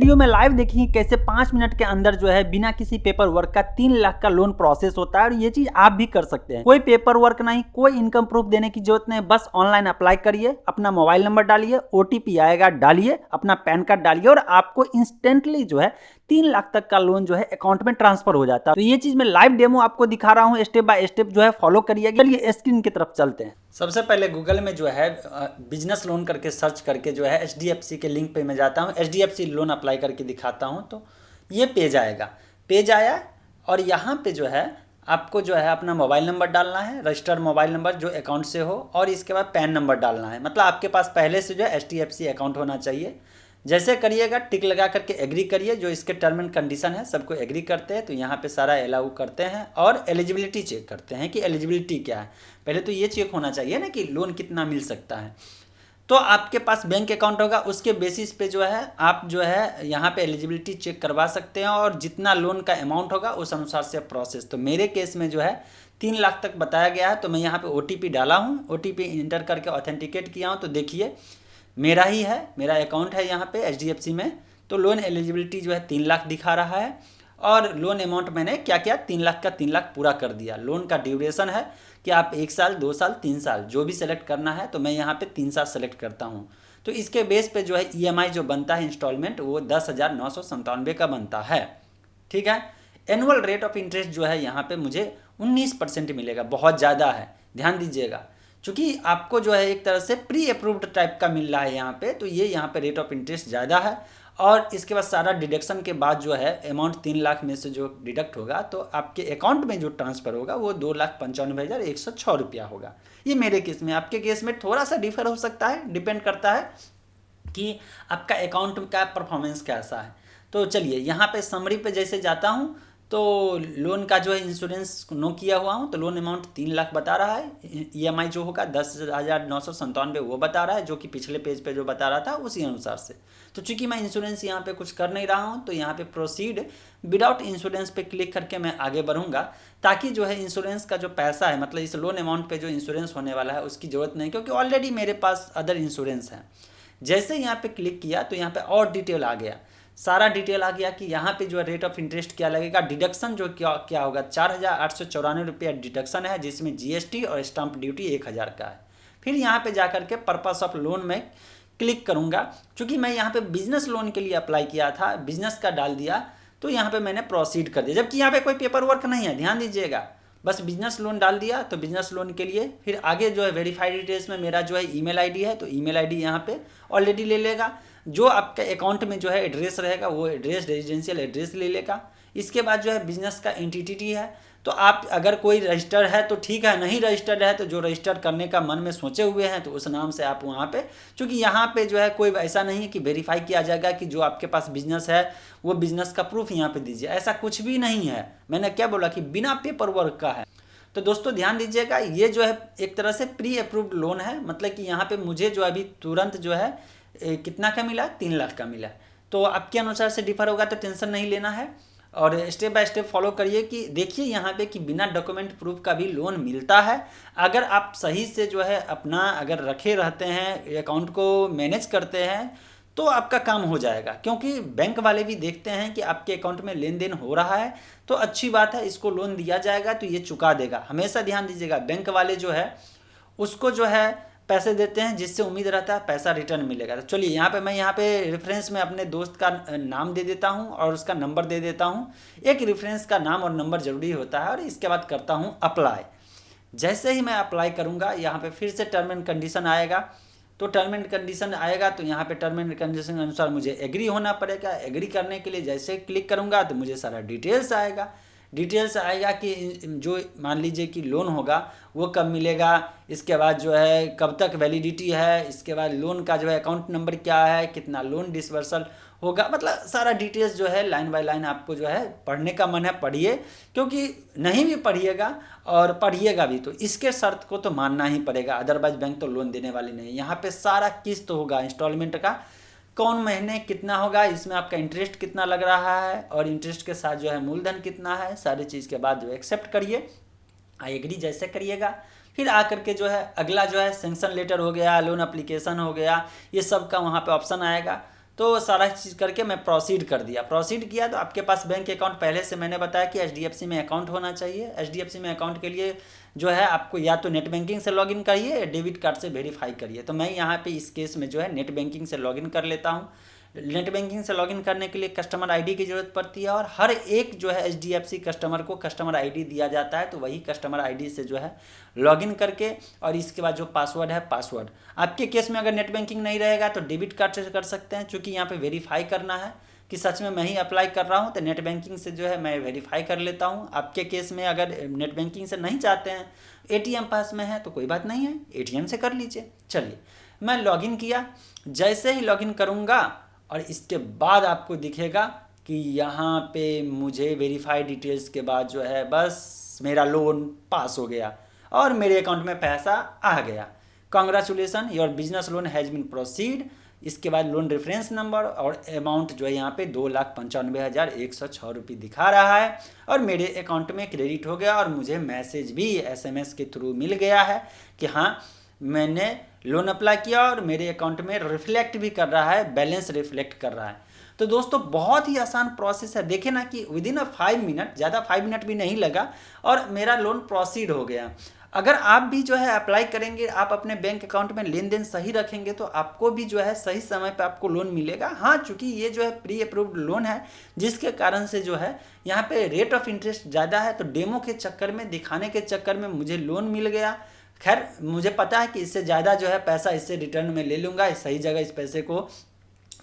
Video में live देखेंगे कैसे 5 मिनट के अंदर जो है बिना किसी पेपर वर्क का 3 लाख का लोन प्रोसेस होता है। और ये चीज आप भी कर सकते हैं। कोई पेपर वर्क नहीं, कोई इनकम प्रूफ देने की जरूरत नहीं, बस ऑनलाइन अप्लाई करिए, अपना मोबाइल नंबर डालिए, ओटीपी आएगा डालिए, अपना पैन कार्ड डालिए और आपको इंस्टेंटली जो है 3 लाख तक का लोन जो है अकाउंट में ट्रांसफर हो जाता है। तो ये चीज मैं लाइव डेमो आपको दिखा रहा हूँ, स्टेप बाय स्टेप जो है फॉलो करिए। चलिए स्क्रीन की तरफ चलते हैं। सबसे पहले गूगल में जो है बिजनेस लोन करके सर्च करके जो है HDFC के लिंक पे मैं जाता हूँ, HDFC लोन अप्लाई करके दिखाता हूँ। तो ये पेज आएगा, पेज आया और यहाँ पे जो है आपको जो है अपना मोबाइल नंबर डालना है, रजिस्टर्ड मोबाइल नंबर जो अकाउंट से हो, और इसके बाद पैन नंबर डालना है। मतलब आपके पास पहले से जो है HDFC अकाउंट होना चाहिए। जैसे करिएगा टिक लगा करके एग्री करिए, जो इसके टर्म एंड कंडीशन है सबको एग्री करते हैं। तो यहाँ पे सारा अलाउ करते हैं और एलिजिबिलिटी चेक करते हैं कि एलिजिबिलिटी क्या है। पहले तो ये चेक होना चाहिए ना कि लोन कितना मिल सकता है। तो आपके पास बैंक अकाउंट होगा, उसके बेसिस पे जो है आप जो है यहाँ पे एलिजिबिलिटी चेक करवा सकते हैं और जितना लोन का अमाउंट होगा उस अनुसार से प्रोसेस। तो मेरे केस में जो है 3 लाख तक बताया गया है। तो मैं यहाँ पे OTP डाला हूँ, OTP इंटर करके ऑथेंटिकेट किया हूँ। तो देखिए मेरा ही है, मेरा अकाउंट है यहाँ पे HDFC में। तो लोन एलिजिबिलिटी जो है 3 लाख दिखा रहा है और लोन अमाउंट मैंने क्या किया, 3 लाख का 3 लाख पूरा कर दिया। लोन का ड्यूरेशन है कि आप 1 साल 2 साल 3 साल जो भी सेलेक्ट करना है। तो मैं यहाँ पे 3 साल सेलेक्ट करता हूँ। तो इसके बेस पे जो है EMI जो बनता है इंस्टॉलमेंट वो 10,997 का बनता है। ठीक है। एनुअल रेट ऑफ इंटरेस्ट जो है यहाँ पे मुझे 19% मिलेगा, बहुत ज़्यादा है, ध्यान दीजिएगा। चूँकि आपको जो है एक तरह से प्री अप्रूव्ड टाइप का मिल रहा है यहाँ पे, तो ये यहाँ पे रेट ऑफ इंटरेस्ट ज़्यादा है। और इसके बाद सारा डिडक्शन के बाद जो है अमाउंट 3 लाख में से जो डिडक्ट होगा तो आपके अकाउंट में जो ट्रांसफ़र होगा वो 2,95,106 रुपया होगा। ये मेरे केस में, आपके केस में थोड़ा सा डिफर हो सकता है, डिपेंड करता है कि आपका अकाउंट का परफॉर्मेंस कैसा है। तो चलिए यहाँ पे समरी पे जैसे जाता हूँ तो लोन का जो है इंश्योरेंस नो किया हुआ हूँ। तो लोन अमाउंट 3 लाख बता रहा है, EMI जो होगा 10,997 वो बता रहा है, जो कि पिछले पेज पे जो बता रहा था उसी अनुसार से। तो चूंकि मैं इंश्योरेंस यहाँ पे कुछ कर नहीं रहा हूँ तो यहाँ पे प्रोसीड विदाउट इंश्योरेंस पे क्लिक करके मैं आगे बढ़ूँगा, ताकि जो है इंश्योरेंस का जो पैसा है, मतलब इस लोन अमाउंट पे जो इंश्योरेंस होने वाला है उसकी ज़रूरत नहीं, क्योंकि ऑलरेडी मेरे पास अदर इंश्योरेंस है। जैसे यहाँ पे क्लिक किया तो यहाँ पे और डिटेल आ गया, सारा डिटेल आ गया कि यहाँ पे जो है रेट ऑफ इंटरेस्ट क्या लगेगा, डिडक्शन जो क्या क्या होगा, 4,894 रुपया डिडक्शन है, जिसमें GST और स्टाम्प ड्यूटी 1,000 का है। फिर यहाँ पे जा करके पर्पस ऑफ लोन में क्लिक करूँगा। चूँकि मैं यहाँ पे बिजनेस लोन के लिए अप्लाई किया था, बिजनेस का डाल दिया, तो यहाँ पे मैंने प्रोसीड कर दिया, जबकि यहाँ पे कोई पेपर वर्क नहीं है, ध्यान दीजिएगा। बस बिजनेस लोन डाल दिया। तो बिजनेस लोन के लिए फिर आगे जो है वेरीफाइड डिटेल्स में मेरा जो है ईमेल आईडी है, तो ईमेल आईडी यहाँ पे ऑलरेडी ले लेगा। जो आपके अकाउंट में जो है एड्रेस रहेगा वो एड्रेस, रेजिडेंशियल एड्रेस ले लेगा। इसके बाद जो है बिजनेस का एंटिटी है, तो आप अगर कोई रजिस्टर्ड है तो ठीक है, नहीं रजिस्टर्ड है तो जो रजिस्टर करने का मन में सोचे हुए हैं तो उस नाम से आप वहाँ पे, क्योंकि यहाँ पे जो है कोई ऐसा नहीं है कि वेरीफाई किया जाएगा कि जो आपके पास बिजनेस है वो बिजनेस का प्रूफ यहाँ पे दीजिए, ऐसा कुछ भी नहीं है। मैंने क्या बोला कि बिना पेपर वर्क का है। तो दोस्तों ध्यान दीजिएगा, ये जो है एक तरह से प्री अप्रूव्ड लोन है, मतलब कि यहाँ पे मुझे जो अभी तुरंत जो है कितना का मिला, 3 लाख का मिला। तो आपके अनुसार से डिफर होगा तो टेंशन नहीं लेना है और स्टेप बाय स्टेप फॉलो करिए कि देखिए यहाँ पे कि बिना डॉक्यूमेंट प्रूफ का भी लोन मिलता है। अगर आप सही से जो है अपना अगर रखे रहते हैं, अकाउंट को मैनेज करते हैं तो आपका काम हो जाएगा, क्योंकि बैंक वाले भी देखते हैं कि आपके अकाउंट में लेन देन हो रहा है तो अच्छी बात है, इसको लोन दिया जाएगा तो ये चुका देगा। हमेशा ध्यान दीजिएगा, बैंक वाले जो है उसको जो है पैसे देते हैं जिससे उम्मीद रहता है पैसा रिटर्न मिलेगा। तो चलिए यहाँ पे मैं यहाँ पे रेफरेंस में अपने दोस्त का नाम दे देता हूँ और उसका नंबर दे देता हूँ। एक रेफरेंस का नाम और नंबर जरूरी होता है। और इसके बाद करता हूँ अप्लाई। जैसे ही मैं अप्लाई करूँगा यहाँ पे फिर से टर्म एंड कंडीशन आएगा। तो टर्म एंड कंडीशन आएगा तो यहाँ पे टर्म एंड कंडीशन के अनुसार मुझे एग्री होना पड़ेगा। एग्री करने के लिए जैसे क्लिक करूँगा तो मुझे सारा डिटेल्स आएगा। डिटेल्स आएगा कि जो मान लीजिए कि लोन होगा वो कब मिलेगा, इसके बाद जो है कब तक वैलिडिटी है, इसके बाद लोन का जो है अकाउंट नंबर क्या है, कितना लोन डिसबर्सल होगा, मतलब सारा डिटेल्स जो है लाइन बाय लाइन आपको जो है पढ़ने का मन है पढ़िए, क्योंकि नहीं भी पढ़िएगा और पढ़िएगा भी तो इसके शर्त को तो मानना ही पड़ेगा, अदरवाइज बैंक तो लोन देने वाली नहीं। यहाँ पे सारा किस्त होगा इंस्टॉलमेंट का, कौन महीने कितना होगा, इसमें आपका इंटरेस्ट कितना लग रहा है और इंटरेस्ट के साथ जो है मूलधन कितना है, सारी चीज़ के बाद जो एक्सेप्ट करिए, आई एग्री जैसे करिएगा। फिर आकर के जो है अगला जो है सेंक्शन लेटर हो गया, लोन एप्लीकेशन हो गया, ये सब का वहाँ पे ऑप्शन आएगा। तो सारा चीज़ करके मैं प्रोसीड कर दिया। प्रोसीड किया तो आपके पास बैंक अकाउंट पहले से मैंने बताया कि एचडीएफसी में अकाउंट होना चाहिए। एचडीएफसी में अकाउंट के लिए जो है आपको या तो नेट बैंकिंग से लॉगिन करिए या डेबिट कार्ड से वेरीफाई करिए। तो मैं यहाँ पे इस केस में जो है नेट बैंकिंग से लॉगिन कर लेता हूँ। नेट बैंकिंग से लॉगिन करने के लिए कस्टमर आईडी की ज़रूरत पड़ती है और हर एक जो है एचडीएफसी कस्टमर को कस्टमर आईडी दिया जाता है। तो वही कस्टमर आईडी से जो है लॉगिन करके और इसके बाद जो पासवर्ड है पासवर्ड, आपके केस में अगर नेट बैंकिंग नहीं रहेगा तो डेबिट कार्ड से कर सकते हैं, क्योंकि यहाँ पे वेरीफाई करना है कि सच में मैं ही अप्लाई कर रहा हूँ। तो नेट बैंकिंग से जो है मैं वेरीफाई कर लेता हूँ। आपके केस में अगर नेट बैंकिंग से नहीं चाहते हैं, एटीएम पास में है तो कोई बात नहीं है, एटीएम से कर लीजिए। चलिए मैं लॉगिन किया। जैसे ही लॉगिन करूँगा और इसके बाद आपको दिखेगा कि यहाँ पे मुझे वेरीफाई डिटेल्स के बाद जो है बस मेरा लोन पास हो गया और मेरे अकाउंट में पैसा आ गया। Congratulation, your business loan has been proceed. इसके बाद लोन रेफरेंस नंबर और अमाउंट जो है यहाँ पे 2,95,106 रुपये दिखा रहा है और मेरे अकाउंट में क्रेडिट हो गया और मुझे मैसेज भी एसएमएस के थ्रू मिल गया है कि हाँ मैंने लोन अप्लाई किया और मेरे अकाउंट में रिफ्लेक्ट भी कर रहा है, बैलेंस रिफ्लेक्ट कर रहा है। तो दोस्तों बहुत ही आसान प्रोसेस है। देखें ना कि विदिन 5 मिनट, ज़्यादा 5 मिनट भी नहीं लगा और मेरा लोन प्रोसीड हो गया। अगर आप भी जो है अप्लाई करेंगे, आप अपने बैंक अकाउंट में लेन देन सही रखेंगे तो आपको भी जो है सही समय पे आपको लोन मिलेगा। हाँ, चूंकि ये जो है प्री अप्रूव्ड लोन है जिसके कारण से जो है यहाँ पे रेट ऑफ इंटरेस्ट ज़्यादा है, तो डेमो के चक्कर में, दिखाने के चक्कर में मुझे लोन मिल गया। खैर मुझे पता है कि इससे ज़्यादा जो है पैसा इससे रिटर्न में ले लूँगा, इस सही जगह इस पैसे को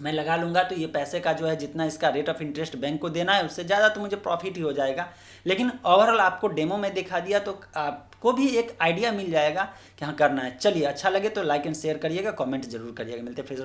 मैं लगा लूँगा तो ये पैसे का जो है जितना इसका रेट ऑफ इंटरेस्ट बैंक को देना है उससे ज़्यादा तो मुझे प्रॉफिट ही हो जाएगा। लेकिन ओवरऑल आपको डेमो में दिखा दिया तो आपको भी एक आइडिया मिल जाएगा कि हाँ करना है। चलिए अच्छा लगे तो लाइक एंड शेयर करिएगा, कमेंट जरूर करिएगा। मिलते हैं फिर